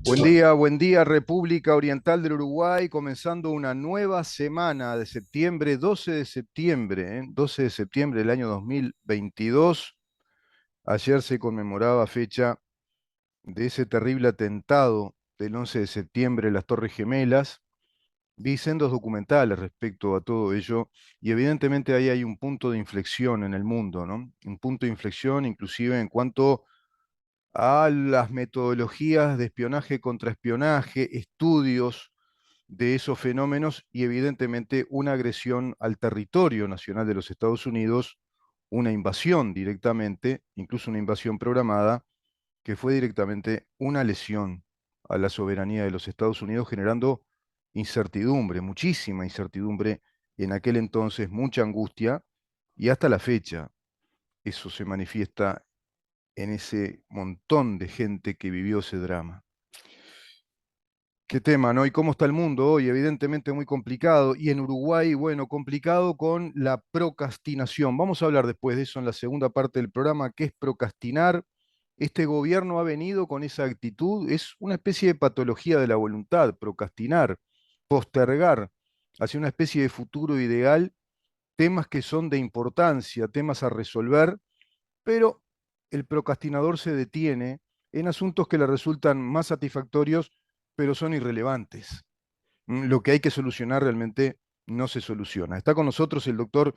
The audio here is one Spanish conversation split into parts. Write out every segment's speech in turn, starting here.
Buen día, República Oriental del Uruguay, comenzando una nueva semana de septiembre, 12 de septiembre, 12 de septiembre del año 2022. Ayer se conmemoraba fecha de ese terrible atentado del 11 de septiembre en las Torres Gemelas. Vi sendos documentales respecto a todo ello y evidentemente ahí hay un punto de inflexión en el mundo, ¿no? Un punto de inflexión inclusive en cuanto a las metodologías de espionaje, contraespionaje, estudios de esos fenómenos y evidentemente una agresión al territorio nacional de los Estados Unidos, una invasión directamente, incluso una invasión programada, que fue directamente una lesión a la soberanía de los Estados Unidos, generando incertidumbre, muchísima incertidumbre en aquel entonces, mucha angustia, y hasta la fecha eso se manifiesta en ese montón de gente que vivió ese drama. Qué tema, ¿no? ¿Y cómo está el mundo hoy? Evidentemente muy complicado. Y en Uruguay, bueno, complicado con la procrastinación. Vamos a hablar después de eso en la segunda parte del programa. ¿Qué es procrastinar? Este gobierno ha venido con esa actitud. Es una especie de patología de la voluntad, procrastinar, postergar hacia una especie de futuro ideal, temas que son de importancia, temas a resolver, pero el procrastinador se detiene en asuntos que le resultan más satisfactorios, pero son irrelevantes. Lo que hay que solucionar realmente no se soluciona. Está con nosotros el doctor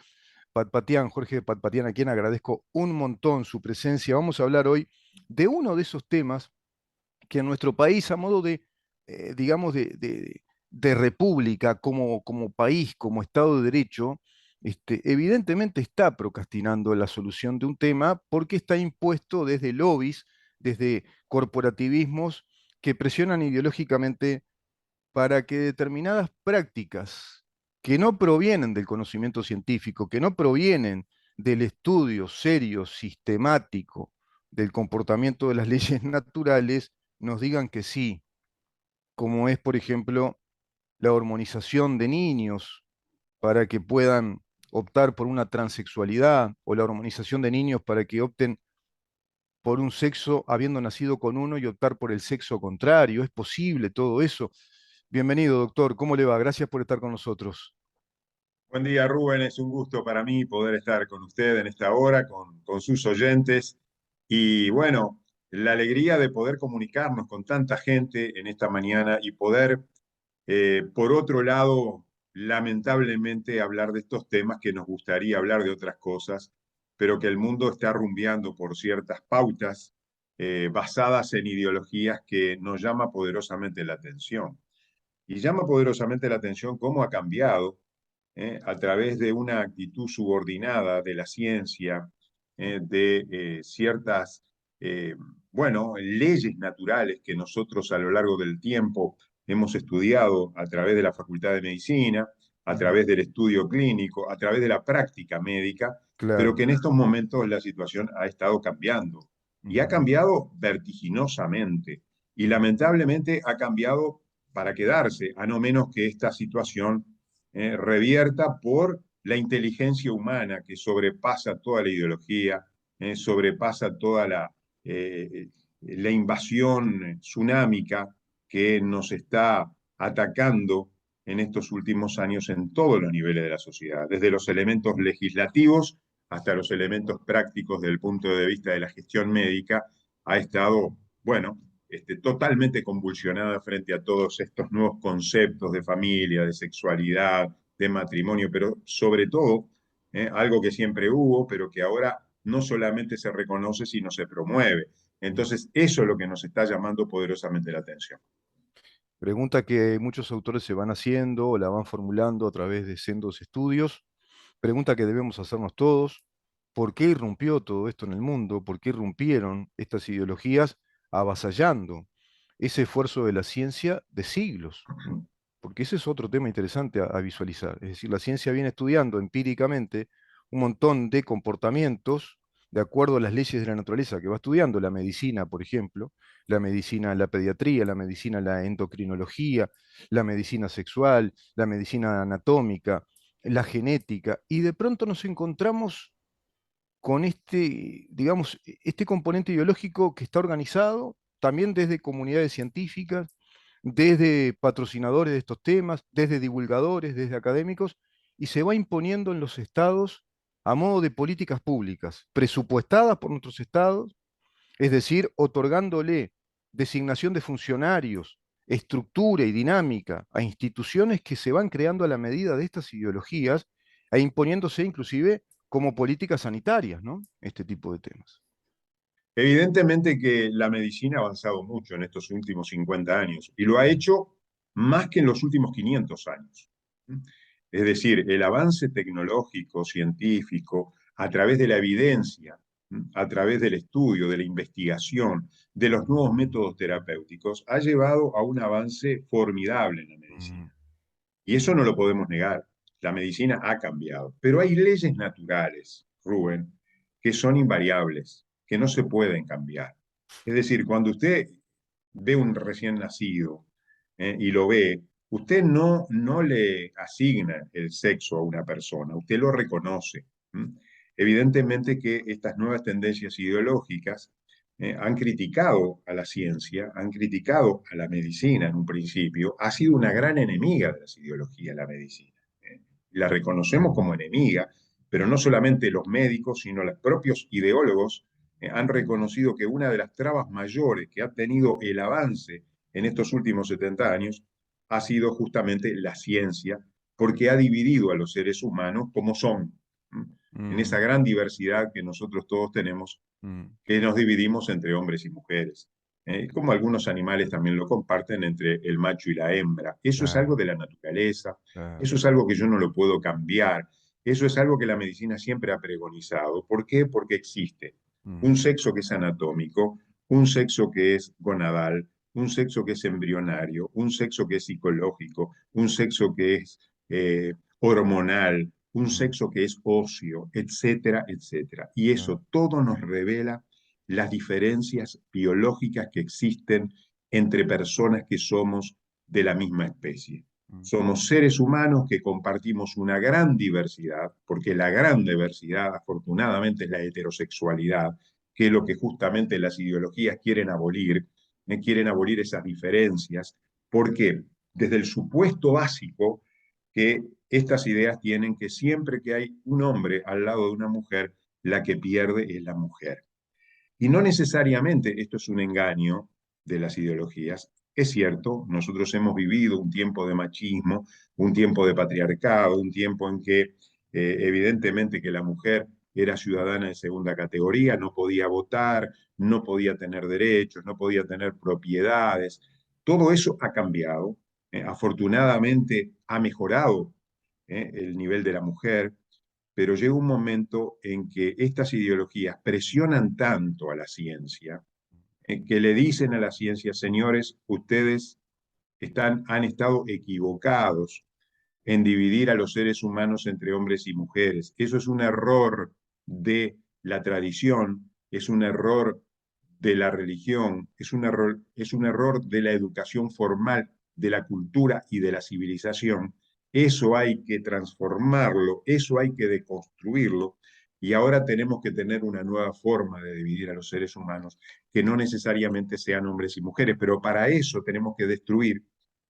Patpatian, Jorge Patpatian, a quien agradezco un montón su presencia. Vamos a hablar hoy de uno de esos temas que en nuestro país, a modo de, digamos, de república, como país, como Estado de Derecho, evidentemente está procrastinando la solución de un tema porque está impuesto desde lobbies, desde corporativismos que presionan ideológicamente para que determinadas prácticas que no provienen del conocimiento científico, que no provienen del estudio serio, sistemático del comportamiento de las leyes naturales, nos digan que sí, como es, por ejemplo, la hormonización de niños para que puedan optar por una transexualidad, o la hormonización de niños para que opten por un sexo habiendo nacido con uno y optar por el sexo contrario. ¿Es posible todo eso? Bienvenido, doctor. ¿Cómo le va? Gracias por estar con nosotros. Buen día, Rubén. Es un gusto para mí poder estar con usted en esta hora, con sus oyentes. Y bueno, la alegría de poder comunicarnos con tanta gente en esta mañana y poder, por otro lado, lamentablemente hablar de estos temas que nos gustaría hablar de otras cosas, pero que el mundo está rumbeando por ciertas pautas basadas en ideologías que nos llama poderosamente la atención. Y llama poderosamente la atención cómo ha cambiado a través de una actitud subordinada de la ciencia, de ciertas, eh, bueno, leyes naturales que nosotros a lo largo del tiempo hemos estudiado a través de la Facultad de Medicina, a Ujú. través del estudio clínico, a través de la práctica médica, pero Claro. que en estos momentos la situación ha estado cambiando y ha Ujú. cambiado vertiginosamente y lamentablemente ha cambiado para quedarse, a no menos que esta situación revierta por la inteligencia humana que sobrepasa toda la ideología, sobrepasa toda la invasión tsunámica que nos está atacando en estos últimos años en todos los niveles de la sociedad, desde los elementos legislativos hasta los elementos prácticos desde el punto de vista de la gestión médica, ha estado, bueno, totalmente convulsionada frente a todos estos nuevos conceptos de familia, de sexualidad, de matrimonio, pero sobre todo, algo que siempre hubo, pero que ahora no solamente se reconoce, sino se promueve. Ujú. Entonces, eso es lo que nos está llamando poderosamente la atención. Pregunta que muchos autores se van haciendo o la van formulando a través de sendos estudios. Pregunta que debemos hacernos todos. ¿Por qué irrumpió todo esto en el mundo? ¿Por qué irrumpieron estas ideologías avasallando ese esfuerzo de la ciencia de siglos? Porque ese es otro tema interesante a visualizar. Es decir, la ciencia viene estudiando empíricamente un montón de comportamientos de acuerdo a las leyes de la naturaleza que va estudiando la medicina, por ejemplo, la medicina, la pediatría, la medicina, la endocrinología, la medicina sexual, la medicina anatómica, la genética, y de pronto nos encontramos con este, digamos, este componente ideológico que está organizado también desde comunidades científicas, desde patrocinadores de estos temas, desde divulgadores, desde académicos, y se va imponiendo en los estados a modo de políticas públicas, presupuestadas por nuestros estados, es decir, otorgándole designación de funcionarios, estructura y dinámica a instituciones que se van creando a la medida de estas ideologías e imponiéndose inclusive como políticas sanitarias, ¿no? Este tipo de temas. Evidentemente que la medicina ha avanzado mucho en estos últimos 50 años y lo ha hecho más que en los últimos 500 años. Es decir, el avance tecnológico, científico, a través de la evidencia, a través del estudio, de la investigación, de los nuevos métodos terapéuticos, ha llevado a un avance formidable en la Mm, medicina. Y eso no lo podemos negar. La medicina ha cambiado. Pero hay leyes naturales, Rubén, que son invariables, que no se pueden cambiar. Es decir, cuando usted ve un recién nacido y lo ve, usted no le asigna el sexo a una persona, usted lo reconoce. ¿M? Evidentemente que estas nuevas tendencias ideológicas han criticado a la ciencia, han criticado a la medicina en un principio, ha sido una gran enemiga de las ideologías la medicina. La reconocemos como enemiga, pero no solamente los médicos, sino los propios ideólogos han reconocido que una de las trabas mayores que ha tenido el avance en estos últimos 70 años ha sido justamente la ciencia, porque ha dividido a los seres humanos como son, en esa mm, gran diversidad que nosotros todos tenemos, mm, que nos dividimos entre hombres y mujeres. Como algunos animales también lo comparten entre el macho y la hembra. Eso es algo claro, de la naturaleza, claro. eso es algo que yo no lo puedo cambiar, eso es algo que la medicina siempre ha pregonizado. ¿Por qué? Porque existe Mm, un sexo que es anatómico, un sexo que es gonadal, un sexo que es embrionario, un sexo que es psicológico, un sexo que es hormonal, un mm, sexo que es óseo, etcétera, etcétera. Y claro, eso todo nos revela las diferencias biológicas que existen entre personas que somos de la misma especie. mm, Somos seres humanos que compartimos una gran diversidad, porque la gran diversidad, afortunadamente, es la heterosexualidad, que es lo que justamente las ideologías quieren abolir esas diferencias, porque desde el supuesto básico que estas ideas tienen que siempre que hay un hombre al lado de una mujer, la que pierde es la mujer. Y no necesariamente esto es un engaño de las ideologías. Es cierto, nosotros hemos vivido un tiempo de machismo, un tiempo de patriarcado, un tiempo en que evidentemente que la mujer era ciudadana de segunda categoría, no podía votar, no podía tener derechos, no podía tener propiedades. Todo eso ha cambiado. Afortunadamente ha mejorado el nivel de la mujer, pero llega un momento en que estas ideologías presionan tanto a la ciencia que le dicen a la ciencia, señores, ustedes han estado equivocados en dividir a los seres humanos entre hombres y mujeres. Eso es un error de la tradición, es un error de la religión, es un error de la educación formal, de la cultura y de la civilización. Eso hay que transformarlo, eso hay que deconstruirlo. Y ahora tenemos que tener una nueva forma de dividir a los seres humanos, que no necesariamente sean hombres y mujeres, pero para eso tenemos que destruir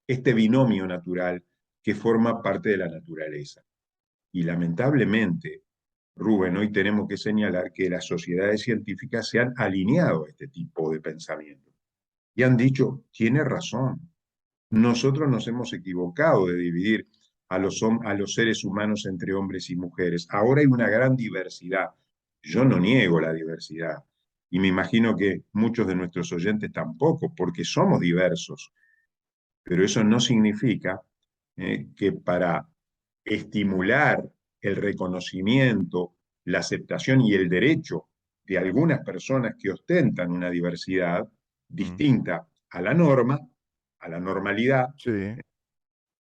este binomio natural que forma parte de la naturaleza. Y lamentablemente, Rubén, hoy tenemos que señalar que las sociedades científicas se han alineado a este tipo de pensamiento y han dicho, tiene razón, nosotros nos hemos equivocado de dividir a los seres humanos entre hombres y mujeres. Ahora hay una gran diversidad. Yo no niego la diversidad y me imagino que muchos de nuestros oyentes tampoco, porque somos diversos, pero eso no significa que para estimular el reconocimiento, la aceptación y el derecho de algunas personas que ostentan una diversidad mm, distinta a la norma, a la normalidad, sí,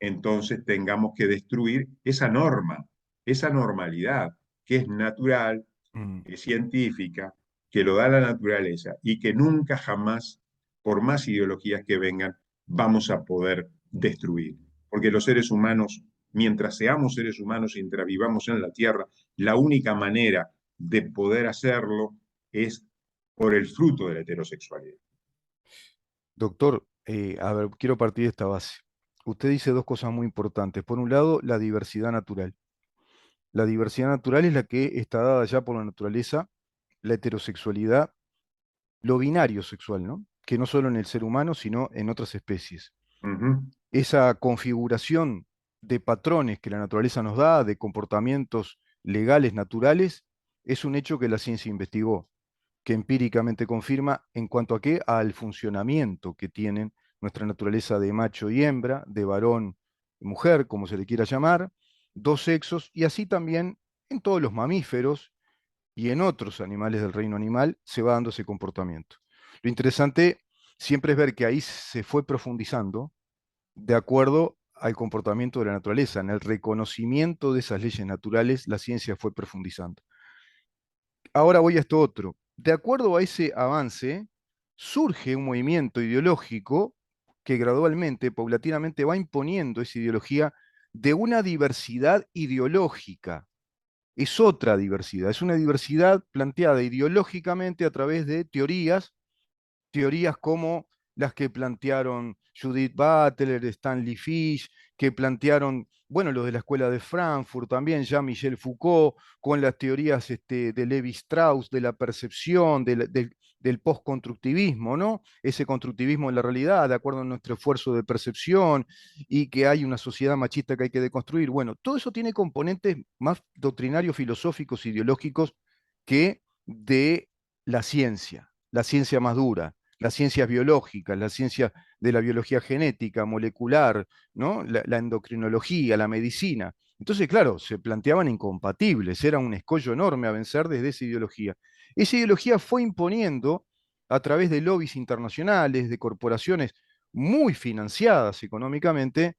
entonces tengamos que destruir esa norma, esa normalidad que es natural, mm, que es científica, que lo da la naturaleza y que nunca jamás, por más ideologías que vengan, vamos a poder destruir. Porque los seres humanos, mientras seamos seres humanos y mientras vivamos en la Tierra, la única manera de poder hacerlo es por el fruto de la heterosexualidad. Doctor, a ver, quiero partir de esta base. Usted dice dos cosas muy importantes. Por un lado, la diversidad natural. La diversidad natural es la que está dada ya por la naturaleza, la heterosexualidad, lo binario sexual, ¿no? Que no solo en el ser humano, sino en otras especies. Ujú. Esa configuración de patrones que la naturaleza nos da, de comportamientos legales, naturales, es un hecho que la ciencia investigó, que empíricamente confirma en cuanto a qué, al funcionamiento que tienen nuestra naturaleza de macho y hembra, de varón y mujer, como se le quiera llamar, dos sexos, y así también en todos los mamíferos y en otros animales del reino animal se va dando ese comportamiento. Lo interesante siempre es ver que ahí se fue profundizando de acuerdo al comportamiento de la naturaleza. En el reconocimiento de esas leyes naturales, la ciencia fue profundizando. Ahora voy a esto otro. De acuerdo a ese avance, surge un movimiento ideológico que gradualmente, paulatinamente, va imponiendo esa ideología de una diversidad ideológica. Es otra diversidad, es una diversidad planteada ideológicamente a través de teorías como las que plantearon Judith Butler, Stanley Fish, que plantearon, bueno, los de la Escuela de Frankfurt, también Jean-Michel Foucault, con las teorías de Levi Strauss, de la percepción, del postconstructivismo, ¿no? Ese constructivismo en la realidad, de acuerdo a nuestro esfuerzo de percepción, y que hay una sociedad machista que hay que deconstruir. Bueno, todo eso tiene componentes más doctrinarios, filosóficos, ideológicos que de la ciencia más dura, las ciencias biológicas, la ciencia de la biología genética, molecular, ¿no? La endocrinología, la medicina. Entonces, claro, se planteaban incompatibles, era un escollo enorme a vencer desde esa ideología. Esa ideología fue imponiendo a través de lobbies internacionales, de corporaciones muy financiadas económicamente,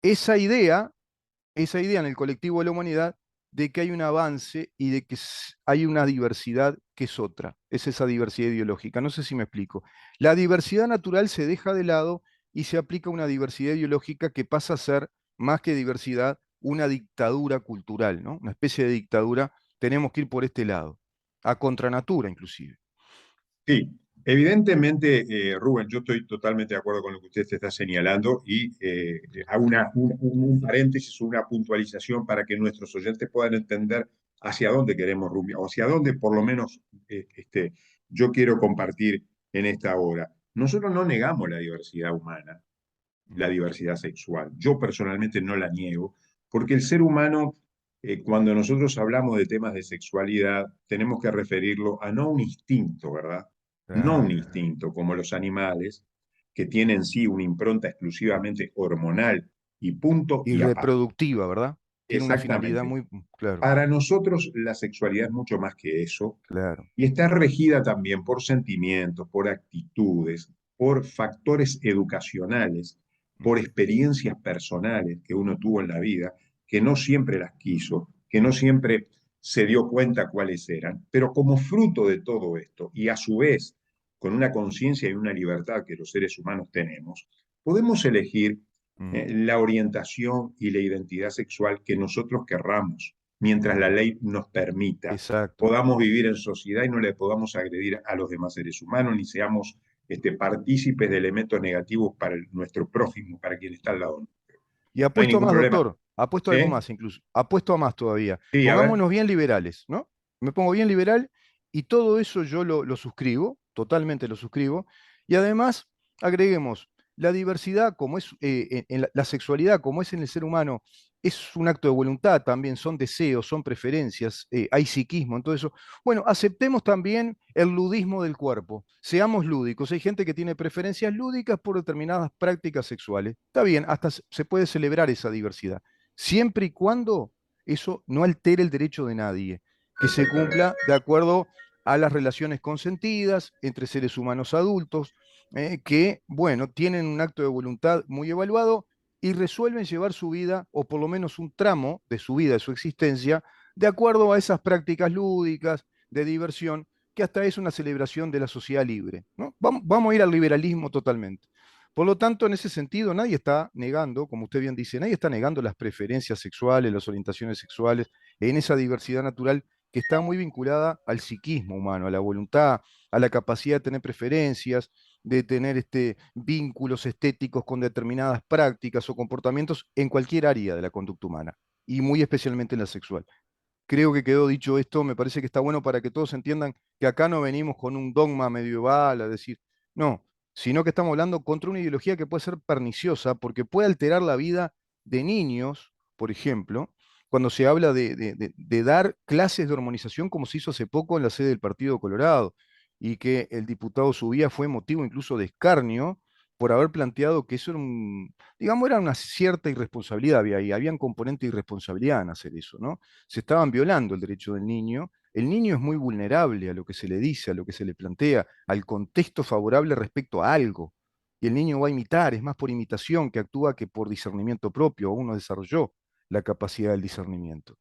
esa idea esa idea en el colectivo de la humanidad de que hay un avance y de que hay una diversidad que es otra. Es esa diversidad ideológica. No sé si me explico. La diversidad natural se deja de lado y se aplica una diversidad ideológica que pasa a ser, más que diversidad, una dictadura cultural, ¿no? Una especie de dictadura. Tenemos que ir por este lado, a contranatura inclusive. Sí, evidentemente, Rubén, yo estoy totalmente de acuerdo con lo que usted está señalando y hago un paréntesis, una puntualización para que nuestros oyentes puedan entender hacia dónde queremos rumbear, o hacia dónde por lo menos yo quiero compartir en esta hora. Nosotros no negamos la diversidad humana, la Mm, diversidad sexual. Yo personalmente no la niego, porque el ser humano, cuando nosotros hablamos de temas de sexualidad, tenemos que referirlo a no un instinto, ¿verdad? No un claro. instinto como los animales, que tienen sí una impronta exclusivamente hormonal y punto Y y aparte. reproductiva, ¿verdad? Tiene una finalidad Exactamente. muy, claro, Para nosotros la sexualidad es mucho más que eso claro. y está regida también por sentimientos, por actitudes, por factores educacionales, por Mm, experiencias personales que uno tuvo en la vida, que no siempre las quiso, que no siempre se dio cuenta cuáles eran, pero como fruto de todo esto y a su vez con una conciencia y una libertad que los seres humanos tenemos, podemos elegir mm, la orientación y la identidad sexual que nosotros querramos, mientras la mm. ley nos permita Exacto. podamos vivir en sociedad y no le podamos agredir a los demás seres humanos, ni seamos partícipes de elementos negativos para nuestro prójimo, para quien está al lado nuestro. Y No hay apuesto a ningún más, problema. doctor, apuesto a algo ¿Eh? más incluso, apuesto a más todavía. Sí, a ver. Pongámonos bien liberales, ¿no? Me pongo bien liberal y todo eso yo lo suscribo, totalmente lo suscribo. Y además, agreguemos, la diversidad, como es en la sexualidad, como es en el ser humano, es un acto de voluntad también, son deseos, son preferencias, hay psiquismo, en todo eso. Bueno, aceptemos también el ludismo del cuerpo, seamos lúdicos. Hay gente que tiene preferencias lúdicas por determinadas prácticas sexuales. Está bien, hasta se puede celebrar esa diversidad, siempre y cuando eso no altere el derecho de nadie, que se Exactamente. cumpla de acuerdo a las relaciones consentidas entre seres humanos adultos, que, bueno, tienen un acto de voluntad muy evaluado y resuelven llevar su vida, o por lo menos un tramo de su vida, de su existencia, de acuerdo a esas prácticas lúdicas, de diversión, que hasta es una celebración de la sociedad libre, ¿no? Vamos a ir al liberalismo totalmente. Por lo tanto, en ese sentido, nadie está negando, como usted bien dice, nadie está negando las preferencias sexuales, las orientaciones sexuales, en esa diversidad natural que está muy vinculada al psiquismo humano, a la voluntad, a la capacidad de tener preferencias, de tener vínculos estéticos con determinadas prácticas o comportamientos en cualquier área de la conducta humana, y muy especialmente en la sexual. Creo que quedó dicho esto, me parece que está bueno para que todos entiendan que acá no venimos con un dogma medieval a decir, no, sino que estamos hablando contra una ideología que puede ser perniciosa porque puede alterar la vida de niños, por ejemplo, cuando se habla de dar clases de hormonización como se hizo hace poco en la sede del Partido Colorado, y que el diputado Subía fue motivo incluso de escarnio por haber planteado que eso era digamos, era una cierta irresponsabilidad había ahí, había un componente de irresponsabilidad en hacer eso, ¿no? Se estaban violando el derecho del niño. El niño es muy vulnerable a lo que se le dice, a lo que se le plantea, al contexto favorable respecto a algo. Y el niño va a imitar, es más por imitación que actúa que por discernimiento propio. Uno desarrolló la capacidad del discernimiento.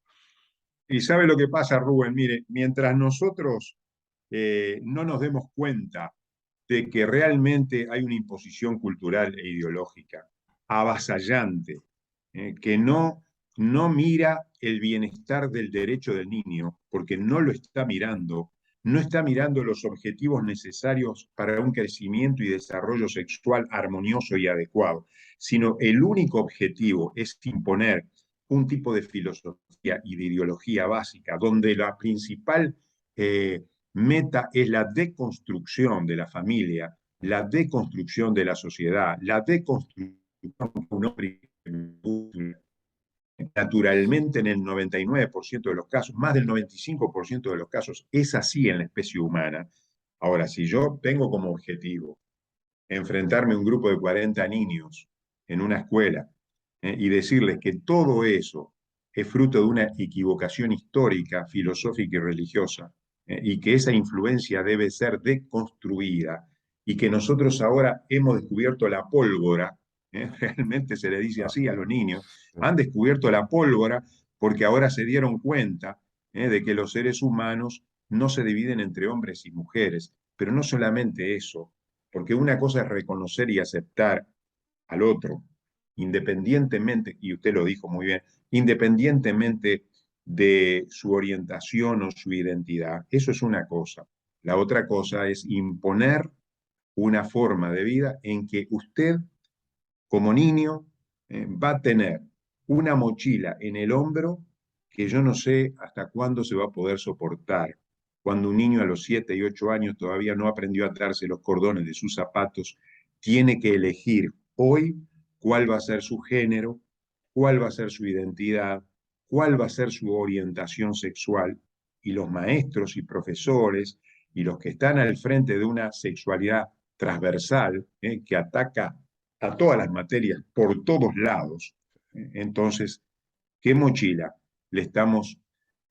Y sabe lo que pasa, Rubén, mire, mientras nosotros no nos demos cuenta de que realmente hay una imposición cultural e ideológica avasallante, que no mira el bienestar del derecho del niño, porque no lo está mirando, no está mirando los objetivos necesarios para un crecimiento y desarrollo sexual armonioso y adecuado, sino el único objetivo es imponer un tipo de filosofía y de ideología básica, donde la principal meta es la deconstrucción de la familia, la deconstrucción de la sociedad, la deconstrucción de un hombre naturalmente en el 99% de los casos, más del 95% de los casos, es así en la especie humana. Ahora, si yo tengo como objetivo enfrentarme a un grupo de 40 niños en una escuela y decirles que todo eso es fruto de una equivocación histórica, filosófica y religiosa, y que esa influencia debe ser deconstruida, y que nosotros ahora hemos descubierto la pólvora, realmente se le dice Ah, así a los niños, sí. han descubierto la pólvora porque ahora se dieron cuenta de que los seres humanos no se dividen entre hombres y mujeres, pero no solamente eso, porque una cosa es reconocer y aceptar al otro, independientemente, y usted lo dijo muy bien, independientemente de su orientación o su identidad. Eso es una cosa. La otra cosa es imponer una forma de vida en que usted, como niño, va a tener una mochila en el hombro que yo no sé hasta cuándo se va a poder soportar. Cuando un niño a los 7 y 8 años todavía no aprendió a atarse los cordones de sus zapatos, tiene que elegir hoy cuál va a ser su género, cuál va a ser su identidad, cuál va a ser su orientación sexual. Y los maestros y profesores y los que están al frente de una sexualidad transversal que ataca a todas las materias por todos lados. Entonces, ¿qué mochila le estamos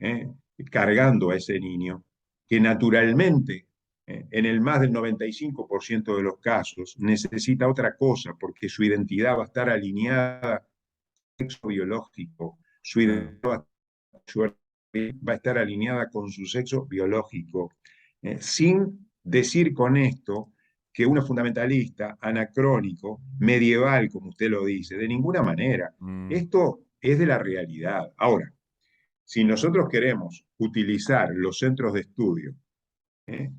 eh, cargando a ese niño que naturalmente, en el más del 95% de los casos, necesita otra cosa porque su identidad va a estar alineada con su sexo biológico, su Claro. identidad va a estar alineada con su sexo biológico, sin decir con esto que uno es fundamentalista, anacrónico, medieval, como usted lo dice, de ninguna manera. Mm. Esto es de la realidad. Ahora, si nosotros queremos utilizar los centros de estudio, ¿eh?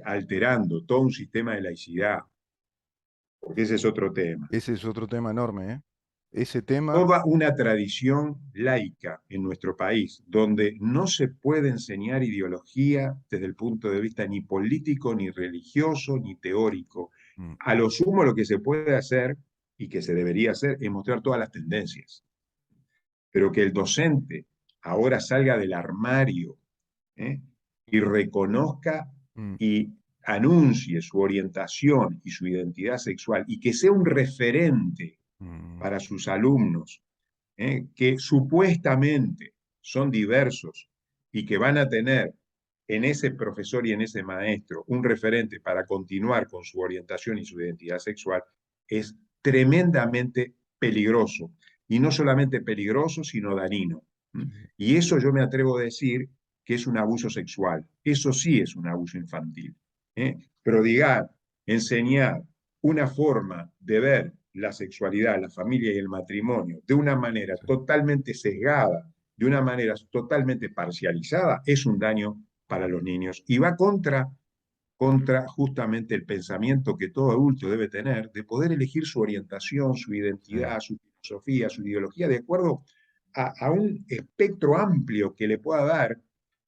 Alterando todo un sistema de laicidad, porque ese es otro tema, Ese es otro tema enorme, ¿eh? Ese tema, toda una tradición laica en nuestro país, donde no se puede enseñar ideología desde el punto de vista ni político, ni religioso, ni teórico. mm, A lo sumo lo que se puede hacer y que se debería hacer es mostrar todas las tendencias, pero que el docente ahora salga del armario, ¿eh? Y reconozca mm, y anuncie su orientación y su identidad sexual y que sea un referente mm, para sus alumnos, que supuestamente son diversos y que van a tener en ese profesor y en ese maestro un referente para continuar con su orientación y su identidad sexual, es tremendamente peligroso. Y no solamente peligroso, sino dañino. sí, Y eso yo me atrevo a decir que es un abuso sexual. Eso sí es un abuso infantil. Prodigar, enseñar una forma de ver la sexualidad, la familia y el matrimonio de una manera sí. totalmente sesgada de una manera totalmente parcializada, es un daño para los niños y va contra justamente el pensamiento que todo adulto debe tener de poder elegir su orientación, su Sí, identidad, su filosofía, su ideología, de acuerdo a un espectro amplio que le pueda dar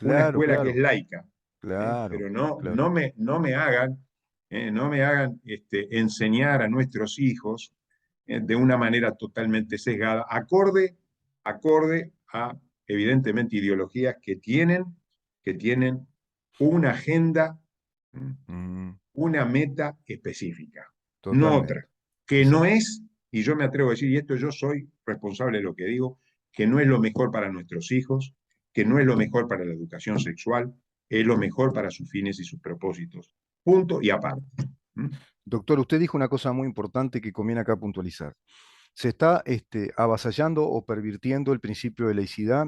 una claro, escuela que es claro, laica. claro, Pero claro. no me hagan enseñar a nuestros hijos de una manera totalmente sesgada, acorde a, evidentemente, ideologías que tienen una agenda, Mm, una meta específica, no otra, totalmente. que no Exacto. es, y yo me atrevo a decir, y esto yo soy responsable de lo que digo, que no es lo mejor para nuestros hijos, que no es lo mejor para la educación sexual, es lo mejor para sus fines y sus propósitos. Punto y aparte. ¿Mm? Doctor, usted dijo una cosa muy importante que conviene acá puntualizar. Se está avasallando o pervirtiendo el principio de laicidad,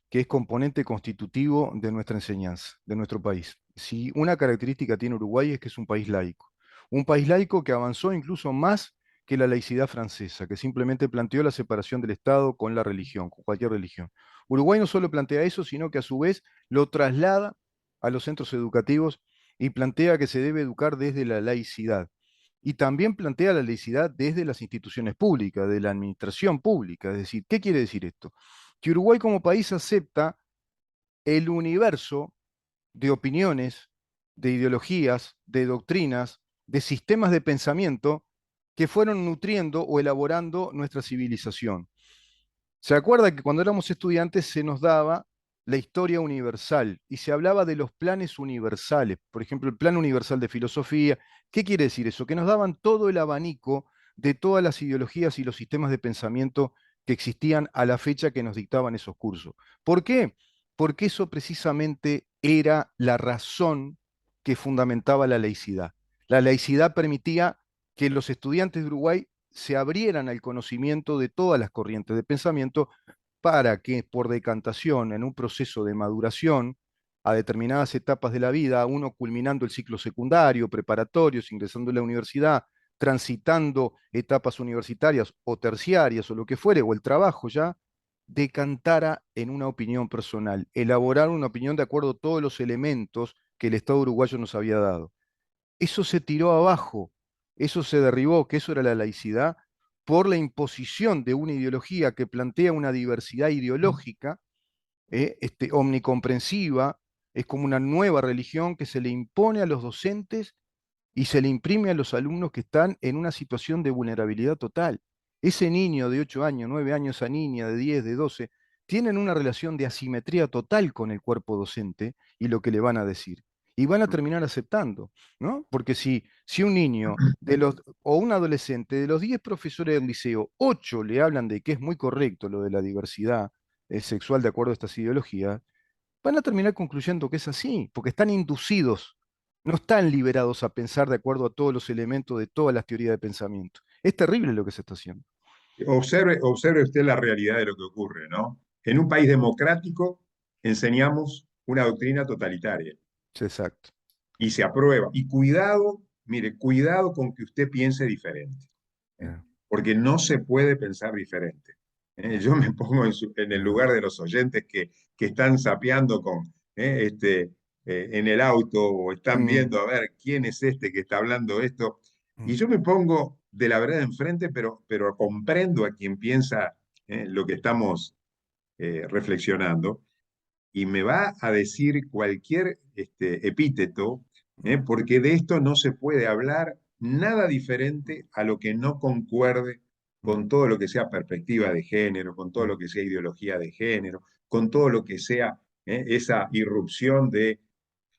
que es componente constitutivo de nuestra enseñanza, de nuestro país. Si una característica tiene Uruguay es que es un país laico que avanzó incluso más que la laicidad francesa, que simplemente planteó la separación del Estado con la religión, con cualquier religión. Uruguay no solo plantea eso, sino que a su vez lo traslada a los centros educativos y plantea que se debe educar desde la laicidad y también plantea la laicidad desde las instituciones públicas, de la administración pública. Es decir, ¿qué quiere decir esto? Que Uruguay como país acepta el universo de opiniones, de ideologías, de doctrinas, de sistemas de pensamiento que fueron nutriendo o elaborando nuestra civilización. ¿Se acuerda que cuando éramos estudiantes se nos daba la historia universal y se hablaba de los planes universales? Por ejemplo, el plan universal de filosofía. ¿Qué quiere decir eso? Que nos daban todo el abanico de todas las ideologías y los sistemas de pensamiento que existían a la fecha que nos dictaban esos cursos. ¿Por qué? Porque eso precisamente era la razón que fundamentaba la laicidad. La laicidad permitía que los estudiantes de Uruguay se abrieran al conocimiento de todas las corrientes de pensamiento para que por decantación, en un proceso de maduración, a determinadas etapas de la vida, uno culminando el ciclo secundario, preparatorios, ingresando a la universidad, transitando etapas universitarias o terciarias o lo que fuere, o el trabajo ya, decantara en una opinión personal, elaborar una opinión de acuerdo a todos los elementos que el Estado uruguayo nos había dado. Eso se tiró abajo, eso se derribó, que eso era la laicidad, por la imposición de una ideología que plantea una diversidad ideológica, omnicomprensiva, es como una nueva religión que se le impone a los docentes y se le imprime a los alumnos que están en una situación de vulnerabilidad total. Ese niño de 8 años, 9 años, esa niña de 10, de 12, tienen una relación de asimetría total con el cuerpo docente y lo que le van a decir. Y van a terminar aceptando, ¿no? Porque si un niño o un adolescente de los 10 profesores del liceo, 8 le hablan de que es muy correcto lo de la diversidad sexual de acuerdo a estas ideologías, van a terminar concluyendo que es así, porque están inducidos, no están liberados a pensar de acuerdo a todos los elementos de todas las teorías de pensamiento. Es terrible lo que se está haciendo. Observe usted la realidad de lo que ocurre, ¿no? En un país democrático enseñamos una doctrina totalitaria Sí, exacto. y se aprueba. Y cuidado, mire, cuidado con que usted piense diferente, ¿eh? Yeah, Porque no se puede pensar diferente. yeah, Yo me pongo en el yeah, lugar de los oyentes que están sapeando en el auto o están mm, viendo a ver quién es este que está hablando esto. Y mm, yo me pongo de la verdad enfrente, pero comprendo a quien piensa lo que estamos reflexionando y me va a decir cualquier epíteto, mm, porque de esto no se puede hablar nada diferente a lo que no concuerde mm, con todo lo que sea perspectiva de género, con todo mm, lo que sea ideología de género, con todo lo que sea esa irrupción de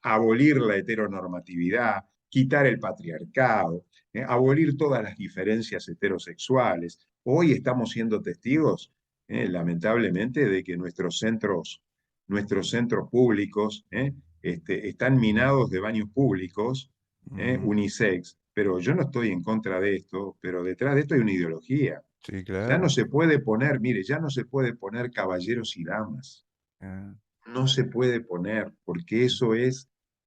abolir la heteronormatividad, quitar el patriarcado, abolir todas las diferencias heterosexuales. Hoy estamos siendo testigos, lamentablemente, de que nuestros centros públicos están minados de baños públicos, mm. unisex, pero yo no estoy en contra de esto, pero detrás de esto hay una ideología. Sí, Ya no claro. se puede poner, mire, ya no se puede poner caballeros y damas, Ah, no se puede poner, porque mm, sí,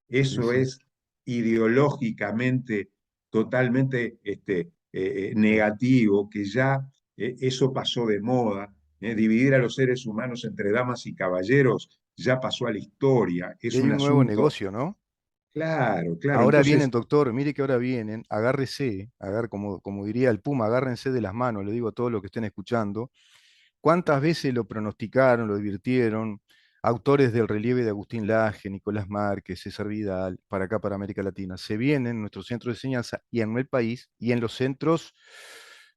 eso sí, es ideológicamente totalmente sí. negativo, que ya eso pasó de moda, Dividir a los seres humanos entre damas y caballeros ya pasó a la historia, Y es hay un un nuevo asunto, negocio, ¿no? claro, claro, Ahora vienen, entonces, doctor, mire que ahora vienen, agárrese, como diría el Puma, agárrense de las manos, le digo a todos los que estén escuchando. ¿Cuántas veces lo pronosticaron, lo advirtieron? Autores del relieve de Agustín Laje, Nicolás Márquez, César Vidal, para acá, para América Latina, se vienen en nuestros centros de enseñanza y en el país y en los centros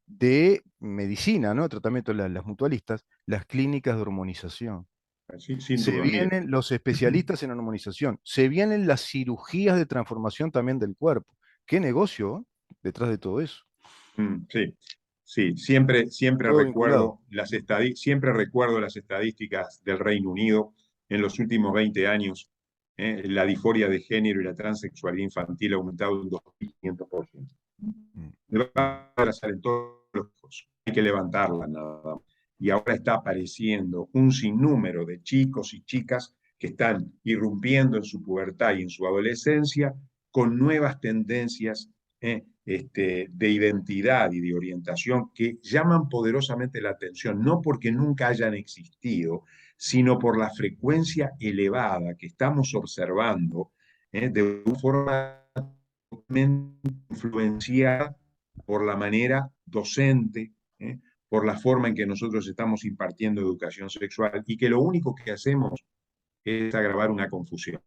de medicina, ¿no? Tratamiento de las mutualistas, las clínicas de hormonización. sin Se duda, mire. vienen los especialistas en hormonización, se vienen las cirugías de transformación también del cuerpo. ¿Qué negocio detrás de todo eso? Sí, sí, siempre Todo vinculado. recuerdo siempre recuerdo las estadísticas del Reino Unido en los últimos 20 años. La disforia de género y la transexualidad infantil ha aumentado un 2.500%. Mm, Le va mm, a pasar en todos los casos. Hay que levantarla nada más. Y ahora está apareciendo un sinnúmero de chicos y chicas que están irrumpiendo en su pubertad y en su adolescencia con nuevas tendencias de identidad y de orientación que llaman poderosamente la atención, no porque nunca hayan existido, sino por la frecuencia elevada que estamos observando de una forma influenciada por la manera docente, por la forma en que nosotros estamos impartiendo educación sexual y que lo único que hacemos es agravar una confusión.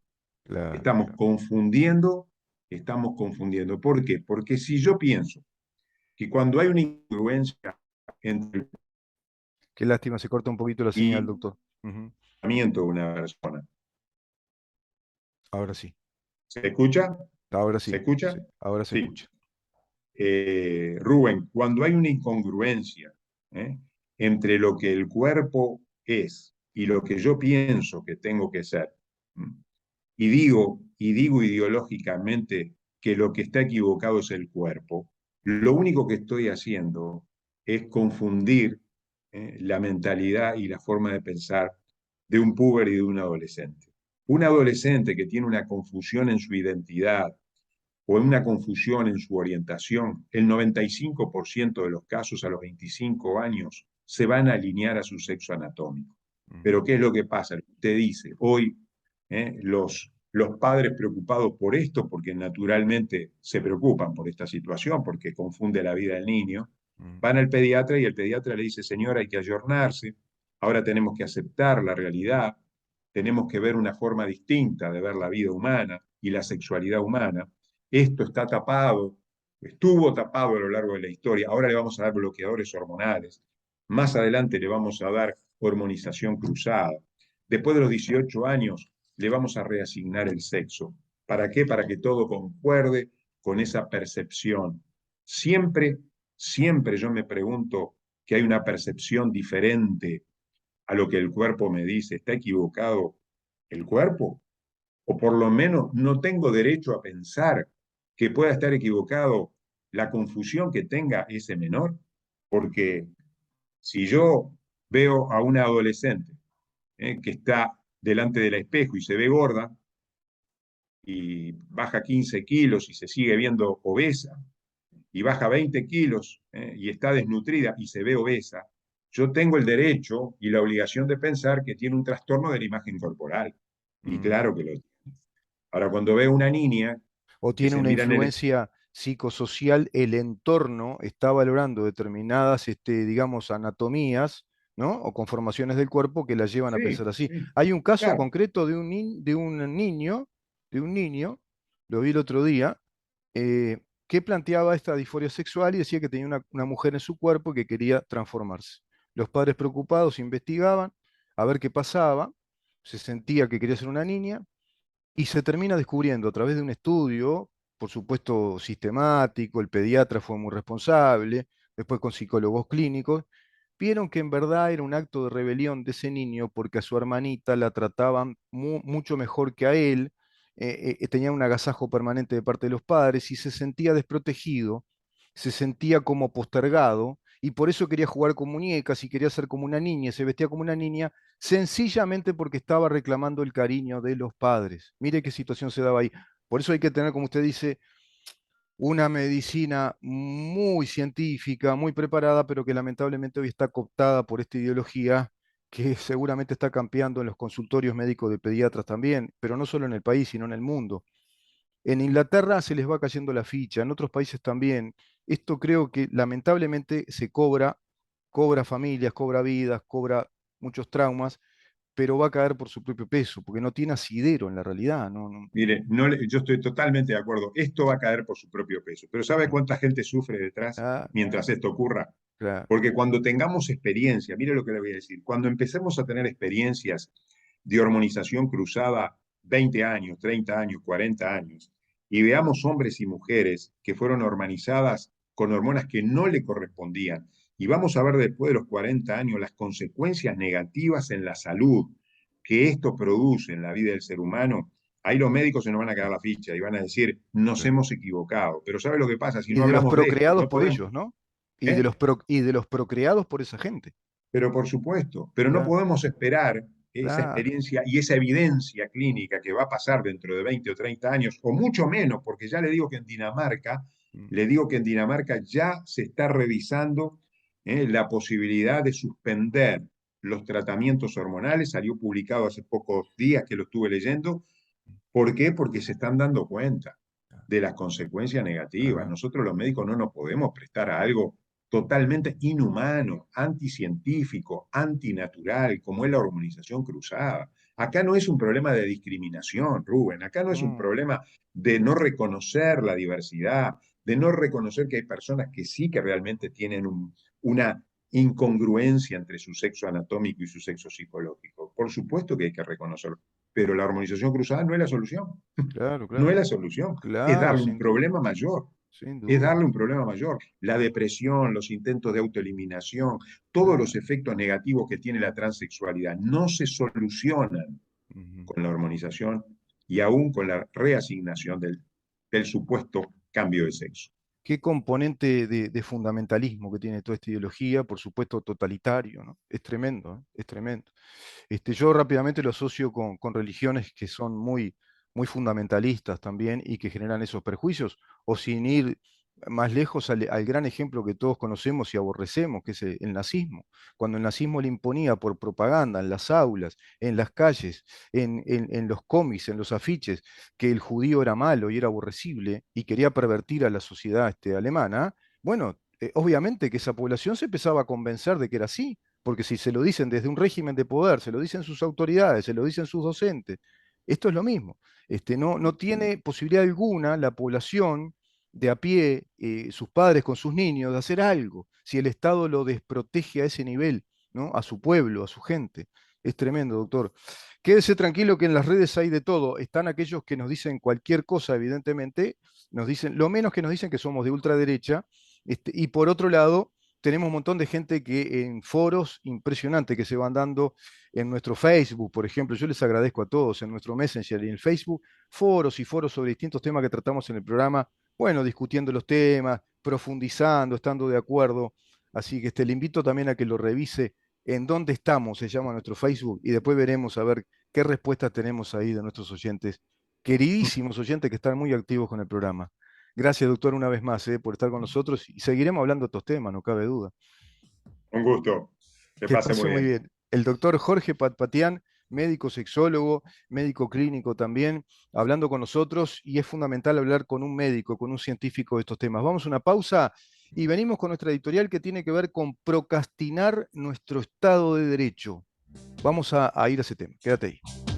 claro, Estamos claro. confundiendo, estamos confundiendo. ¿Por qué? Porque si yo pienso que cuando hay una incongruencia entre el Qué lástima, se corta un poquito la señal, doctor. Ujú. pensamiento de una persona, Ahora sí, ¿se escucha? ahora ¿Se sí, escucha? sí, ahora se Sí. escucha. Rubén, cuando hay una incongruencia ¿eh? entre lo que el cuerpo es y lo que yo pienso que tengo que ser, y digo ideológicamente que lo que está equivocado es el cuerpo, lo único que estoy haciendo es confundir la mentalidad y la forma de pensar de un puber y de un adolescente. Un adolescente que tiene una confusión en su identidad, o en una confusión en su orientación, el 95% de los casos a los 25 años se van a alinear a su sexo anatómico. Ujú, Pero ¿qué es lo que pasa? Usted dice, hoy los padres preocupados por esto, porque naturalmente se preocupan por esta situación, porque confunde la vida del niño, ujú, van al pediatra y el pediatra le dice, señora, hay que ayornarse, ahora tenemos que aceptar la realidad, tenemos que ver una forma distinta de ver la vida humana y la sexualidad humana, esto está tapado, estuvo tapado a lo largo de la historia, ahora le vamos a dar bloqueadores hormonales, más adelante le vamos a dar hormonización cruzada, después de los 18 años le vamos a reasignar el sexo. ¿Para qué? Para que todo concuerde con esa percepción. Siempre, siempre yo me pregunto que hay una percepción diferente a lo que el cuerpo me dice. ¿Está equivocado el cuerpo? O por lo menos no tengo derecho a pensar que pueda estar equivocado la confusión que tenga ese menor, porque si yo veo a una adolescente que está delante del espejo y se ve gorda y baja 15 kilos y se sigue viendo obesa, y baja 20 kilos y está desnutrida y se ve obesa, yo tengo el derecho y la obligación de pensar que tiene un trastorno de la imagen corporal. Y ujú. claro que lo tiene. Ahora, cuando veo una niña O que tiene se una mira en el influencia psicosocial, el entorno está valorando determinadas, digamos, anatomías, ¿no? O conformaciones del cuerpo que la llevan a sí, pensar así. sí, Hay un caso claro, concreto de un niño, lo vi el otro día, que planteaba esta disforia sexual y decía que tenía una mujer en su cuerpo que quería transformarse. Los padres preocupados investigaban a ver qué pasaba, se sentía que quería ser una niña y se termina descubriendo a través de un estudio, por supuesto sistemático, el pediatra fue muy responsable, después con psicólogos clínicos, vieron que en verdad era un acto de rebelión de ese niño porque a su hermanita la trataban mucho mejor que a él, tenía un agasajo permanente de parte de los padres y se sentía desprotegido, se sentía como postergado y por eso quería jugar con muñecas y quería ser como una niña, se vestía como una niña, sencillamente porque estaba reclamando el cariño de los padres. Mire qué situación se daba ahí. Por eso hay que tener, como usted dice, una medicina muy científica, muy preparada, pero que lamentablemente hoy está cooptada por esta ideología que seguramente está campeando en los consultorios médicos de pediatras también, pero no solo en el país, sino en el mundo. En Inglaterra se les va cayendo la ficha, en otros países también. Esto creo que lamentablemente se cobra, cobra familias, cobra vidas, cobra muchos traumas, pero va a caer por su propio peso, porque no tiene asidero en la realidad. No, no. Mire, no yo estoy totalmente de acuerdo. Esto va a caer por su propio peso. Pero ¿sabe cuánta gente sufre detrás Ah, mientras esto ocurra? claro. Porque cuando tengamos experiencia, mire lo que le voy a decir, cuando empecemos a tener experiencias de hormonización cruzada 20 años, 30 años, 40 años, y veamos hombres y mujeres que fueron hormonizadas con hormonas que no le correspondían, y vamos a ver después de los 40 años las consecuencias negativas en la salud que esto produce en la vida del ser humano, ahí los médicos se nos van a quedar la ficha y van a decir, nos Claro. hemos equivocado. Pero ¿sabe lo que pasa? Si Y no de los hablamos de esto, procreados no por podemos... ellos, ¿no? ¿eh? Y de los procreados por esa gente. Pero por supuesto, pero no Claro, podemos esperar esa claro. experiencia y esa evidencia clínica que va a pasar dentro de 20 o 30 años, o mucho menos, porque ya le digo que en Dinamarca, Mm, le digo que en Dinamarca ya se está revisando la posibilidad de suspender los tratamientos hormonales, salió publicado hace pocos días que lo estuve leyendo. ¿Por qué? Porque se están dando cuenta de las consecuencias negativas. claro. Nosotros los médicos no nos podemos prestar a algo totalmente inhumano, anticientífico, antinatural, como es la hormonización cruzada. Acá no es un problema de discriminación, Rubén, acá no es un Mm, problema de no reconocer la diversidad, de no reconocer que hay personas que sí que realmente tienen una incongruencia entre su sexo anatómico y su sexo psicológico. Por supuesto que hay que reconocerlo, pero la armonización cruzada no es la solución. claro, No es claro. la solución, es Claro, darle un sin duda, problema mayor. sin Es duda. darle un problema mayor. La depresión, los intentos de autoeliminación, todos los Claro. efectos negativos que tiene la transexualidad no se solucionan Ujú. con la hormonización y aún con la reasignación del supuesto cambio de sexo. Qué componente de fundamentalismo que tiene toda esta ideología, por supuesto totalitario, ¿no? Es tremendo, ¿eh? Es tremendo. Yo rápidamente lo asocio con religiones que son muy, muy fundamentalistas también y que generan esos perjuicios, o sin ir más lejos al gran ejemplo que todos conocemos y aborrecemos, que es el nazismo. Cuando el nazismo le imponía por propaganda en las aulas, en las calles, en los cómics, en los afiches, que el judío era malo y era aborrecible y quería pervertir a la sociedad alemana, bueno, obviamente que esa población se empezaba a convencer de que era así, porque si se lo dicen desde un régimen de poder, se lo dicen sus autoridades, se lo dicen sus docentes, esto es lo mismo. No tiene posibilidad alguna la población de a pie, sus padres con sus niños, de hacer algo, si el Estado lo desprotege a ese nivel, ¿no? A su pueblo, a su gente. Es tremendo, doctor. Quédese tranquilo que en las redes hay de todo. Están aquellos que nos dicen cualquier cosa, evidentemente, nos dicen, lo menos que nos dicen que somos de ultraderecha, y por otro lado, tenemos un montón de gente que en foros impresionantes que se van dando en nuestro Facebook, por ejemplo, yo les agradezco a todos en nuestro Messenger y en Facebook, foros y foros sobre distintos temas que tratamos en el programa, bueno, discutiendo los temas, profundizando, estando de acuerdo. Así que le invito también a que lo revise en dónde estamos, se llama nuestro Facebook, y después veremos a ver qué respuestas tenemos ahí de nuestros oyentes, queridísimos oyentes que están muy activos con el programa. Gracias, doctor, una vez más, por estar con nosotros y seguiremos hablando de estos temas, no cabe duda. Un gusto. Que Que pase pase muy muy bien. bien. El doctor Jorge Patpatián, médico sexólogo, médico clínico también, hablando con nosotros y es fundamental hablar con un médico, con un científico de estos temas. Vamos a una pausa y venimos con nuestra editorial que tiene que ver con procrastinar nuestro Estado de Derecho. Vamos a ir a ese tema. Quédate ahí.